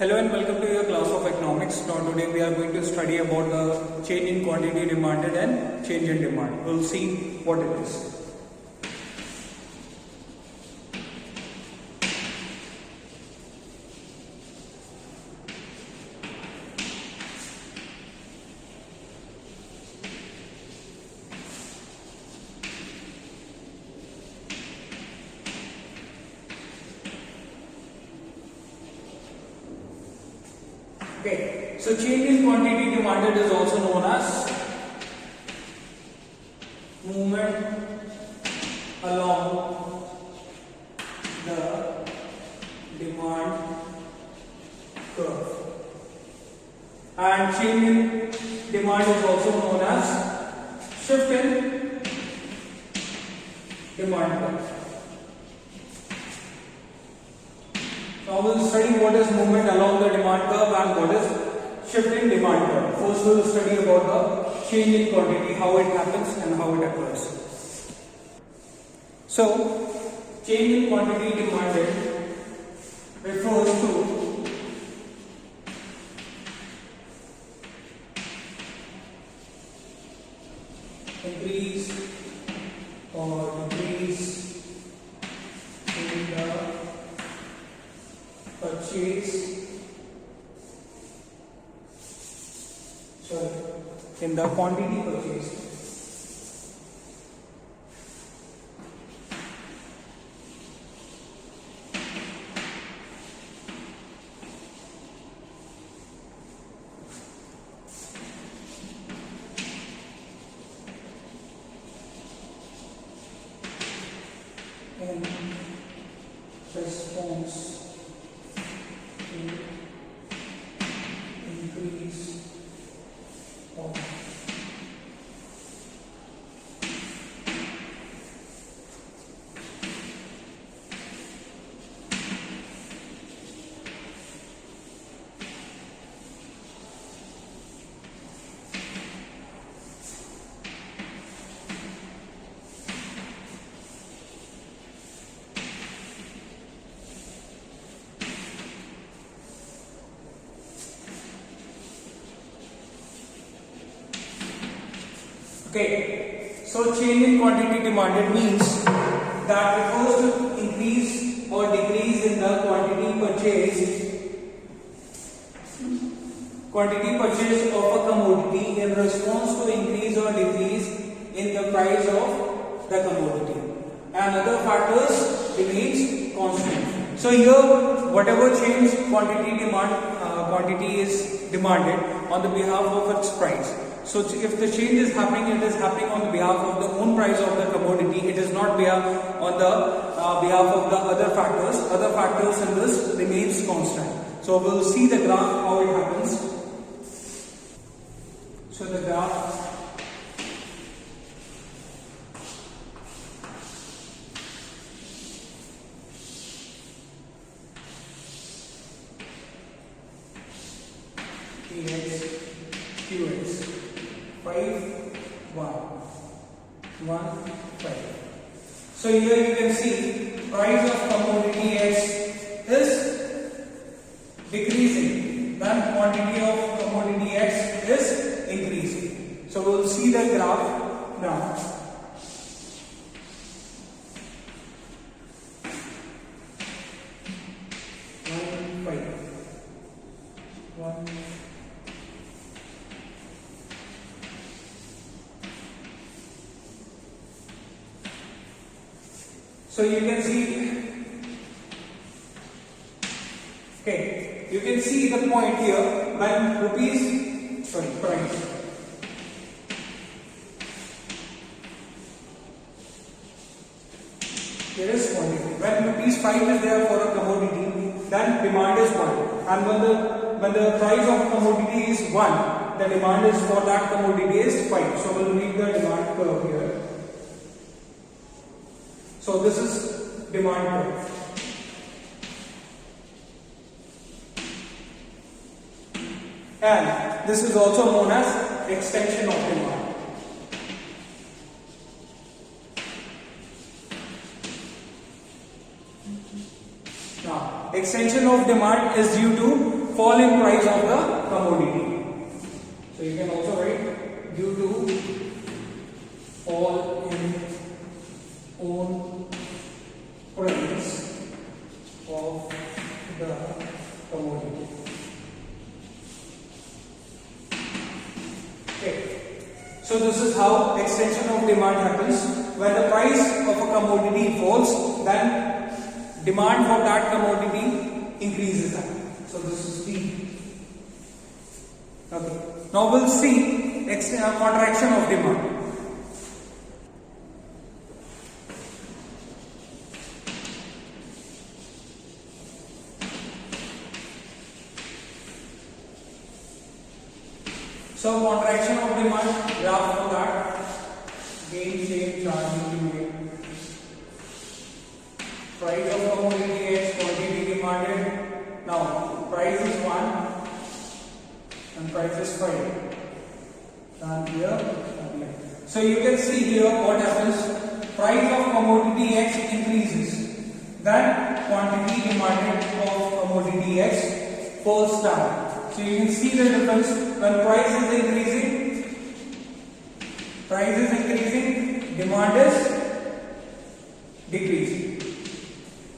Hello and welcome to your class of economics. Now today we are going to study about the change in quantity demanded and change in demand. We'll see what it is. Okay, so change in quantity demanded is also known as movement along the demand curve, and change in demand is also known as shift in demand curve. Now we'll study what is movement along the demand curve and what is shift in demand curve. First we'll study about the change in quantity, how it happens and how it occurs. So, change in quantity demanded refers to increase or decrease in the in the quantity purchased. In response increase of Okay, so change in quantity demanded means that refers to increase or decrease in the quantity purchased of a commodity in response to increase or decrease in the price of the commodity, and other factors remains constant. So here whatever change quantity is demanded on the behalf of its price. So if the change is happening, it is happening on the behalf of the own price of the commodity. It is not on the behalf of the other factors. Other factors in this remains constant. So we'll see the graph how it happens. So the graph Px, Qx, 5, 1, 5. So here you can see price of commodity X is decreasing, then quantity of commodity X is increasing. So we will see the graph now. So you can see, okay, you can see the point here when price. Here is quantity. When rupees 5 is there for a commodity, then demand is 1. And when the price of commodity is 1, the demand is for that commodity is 5. So we'll read the demand curve here. So this is demand curve. And this is also known as extension of demand. Now, extension of demand is due to fall in price of the commodity. So you can also write due to fall in own price of the commodity. Okay. So this is how extension of demand happens. When the price of a commodity falls, then demand for that commodity increases. So this is D. Okay. Now we'll see contraction of demand. So contraction of demand, graph for that. Gain, same chart will be made. Price of commodity X, quantity demanded. Now price is 1 and price is 5. And here and here. So you can see here what happens. Price of commodity X increases. Then quantity demanded of commodity X falls down. So you can see the difference. When price is increasing, demand is decreasing.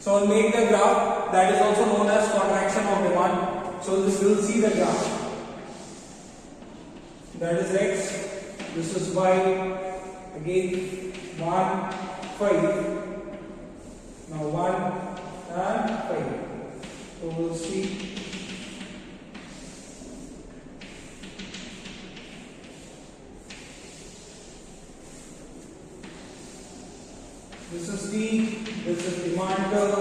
So I'll make the graph that is also known as contraction of demand. So this will see the graph. That is X, this is Y, again 1, 5. Now 1 and 5. So we'll see. This is D, this is demand curve.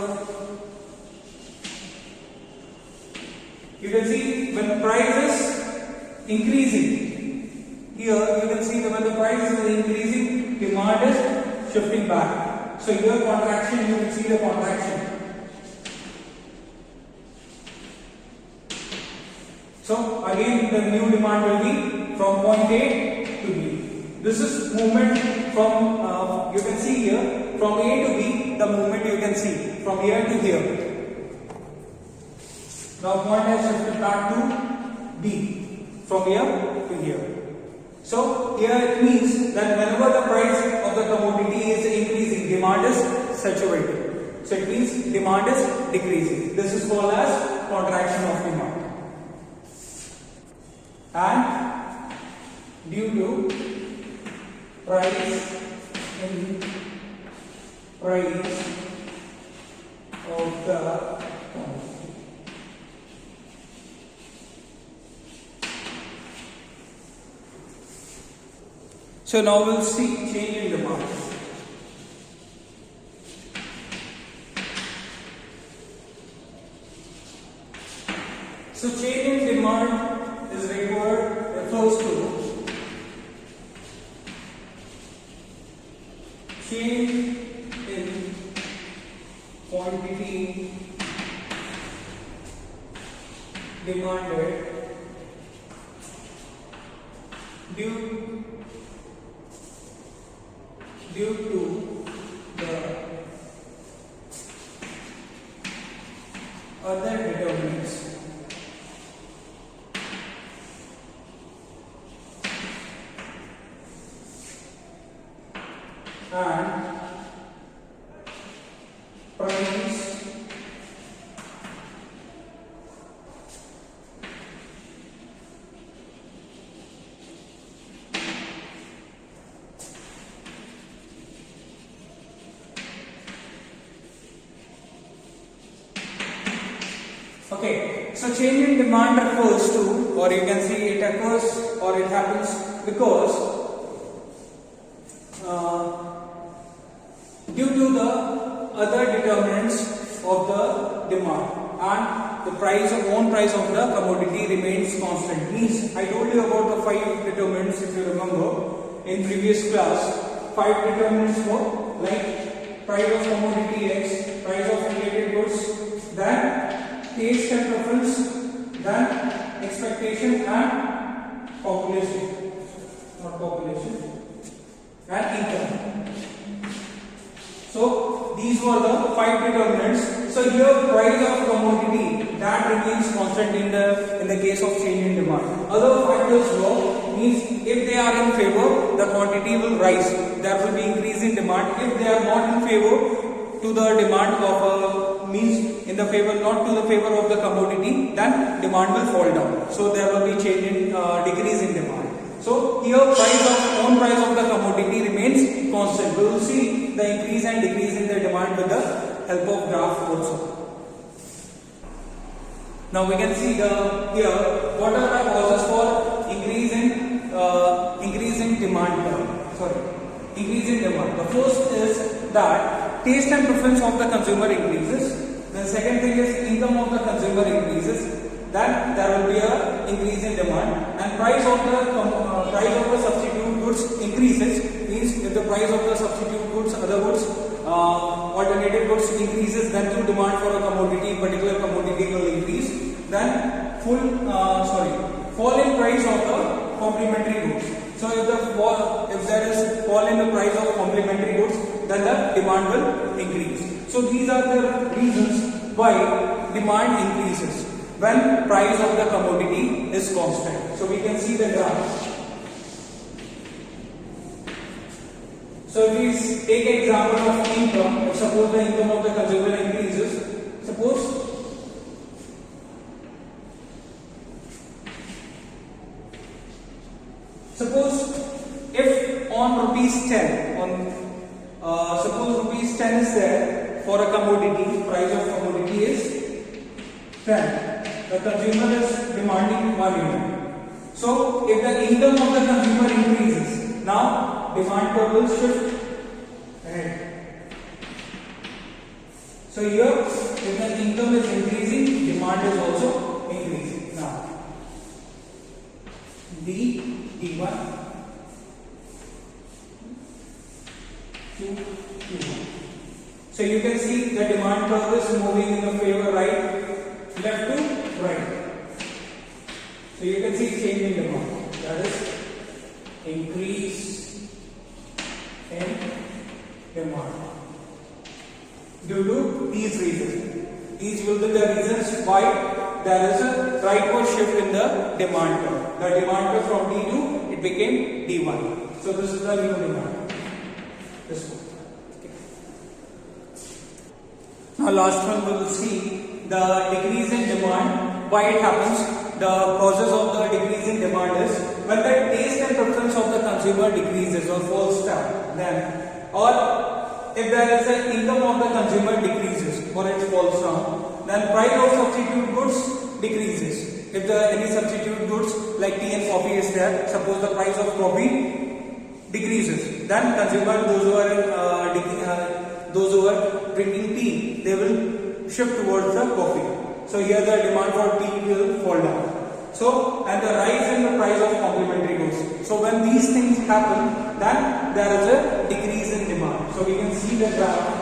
You can see when the price is increasing, here you can see that when the price is increasing, demand is shifting back. So here contraction, you can see the contraction. So again the new demand will be from point A to B. This is movement from, you can see here, from A to B, the movement you can see, from here to here. Now point has shifted back to B, from here to here. So here it means that whenever the price of the commodity is increasing, demand is saturated. So it means demand is decreasing. This is called as contraction of demand. And due to price of the commodity. So now we'll see change in demand. So change in demand is refers to change in quantity demanded due to the other determinants. And price Okay, so change in demand refers to, or you can see it occurs or it happens because due to the other determinants of the demand and the own price of the commodity remains constant. Means I told you about the 5 determinants, if you remember in previous class. 5 determinants were like price of commodity X, price of related goods, then taste and preference, then expectation and population, not population, and income. So these were the 5 determinants. So here price of commodity that remains constant in the case of change in demand. Other factors law means if they are in favor, the quantity will rise. There will be increase in demand. If they are not in favor to the demand of means in the favor not to the favor of the commodity, then demand will fall down. So there will be change in decrease in demand. So here own price of the commodity remains constant. We will see the increase and decrease in the demand with the help of graph also. Now we can see here what are the causes for increase in demand. Increase in demand. The first is that taste and preference of the consumer increases. The second thing is income of the consumer increases. Then there will be a increase in demand, and price of the substitute goods increases. Means if the price of the substitute goods, other goods, alternative goods increases, then through demand for a commodity, particular commodity will increase. Then fall in price of the complementary goods. So if there is fall in the price of complementary goods, then the demand will increase. So these are the reasons why demand increases when price of the commodity is constant. So we can see the graph. So if we take example of income, suppose the income of the consumer increases. Suppose if on rupees 10, suppose rupees 10 is there for a commodity, price of commodity is 10. The consumer is demanding 1 unit. So if the income of the consumer increases, now demand curve will shift ahead. So here if the income is increasing, demand is also increasing. Now D1 to Q1. So you can see the demand curve is moving in the favor left to right. So you can see change in demand, that is increase in demand due to these reasons. These will be the reasons why there is a rightward shift in the demand curve. The demand curve from D2 it became D1. So this is the new demand. This one. Okay. Now last one we will see the decrease in demand. Why it happens? The causes of the decrease in demand is when the taste and preference of the consumer decreases or falls down, then, or if there is an income of the consumer decreases or it falls down, then price of substitute goods decreases. If any substitute goods like tea and coffee is there, suppose the price of coffee decreases, then consumer, those who are drinking tea, they will shift towards the coffee. So here the demand for tea will fall down. So and the rise in the price of complementary goods. So when these things happen, then there is a decrease in demand. So we can see the graph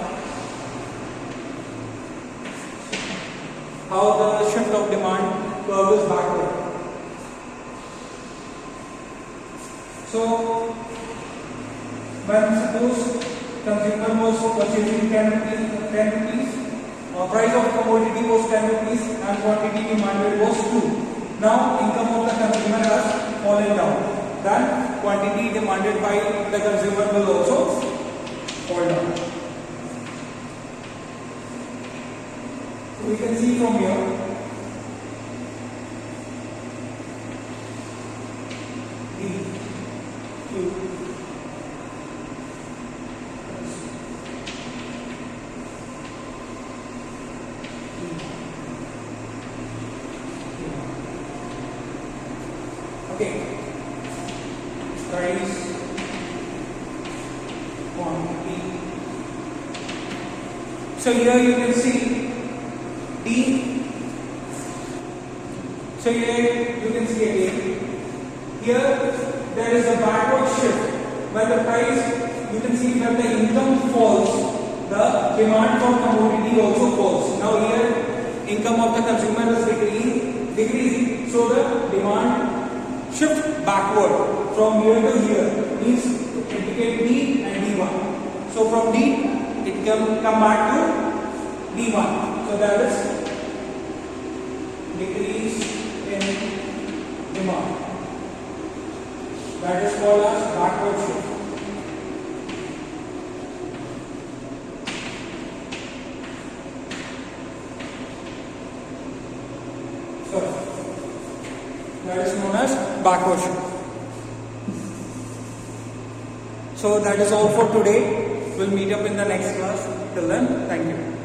how the shift of demand curve is backward. So when suppose consumer was purchasing 10 rupees, price of commodity was 10 rupees and quantity demanded was 2. Now income of the consumer has fallen down. Then quantity demanded by the consumer will also fall down. So we can see from here D, Q, price, quantity. So here you can see D. So here you can see again. Here there is a backward shift where the price, you can see when the income falls, the demand for commodity also falls. Now here income of the consumer is decreasing, so the demand shift backward from here to here means indicate D and D1. So from D it come back to D1. So that is decrease in demand. That is called as backward shift. So that is known as backward shift. So that is all for today. We'll meet up in the next class. Till then, thank you.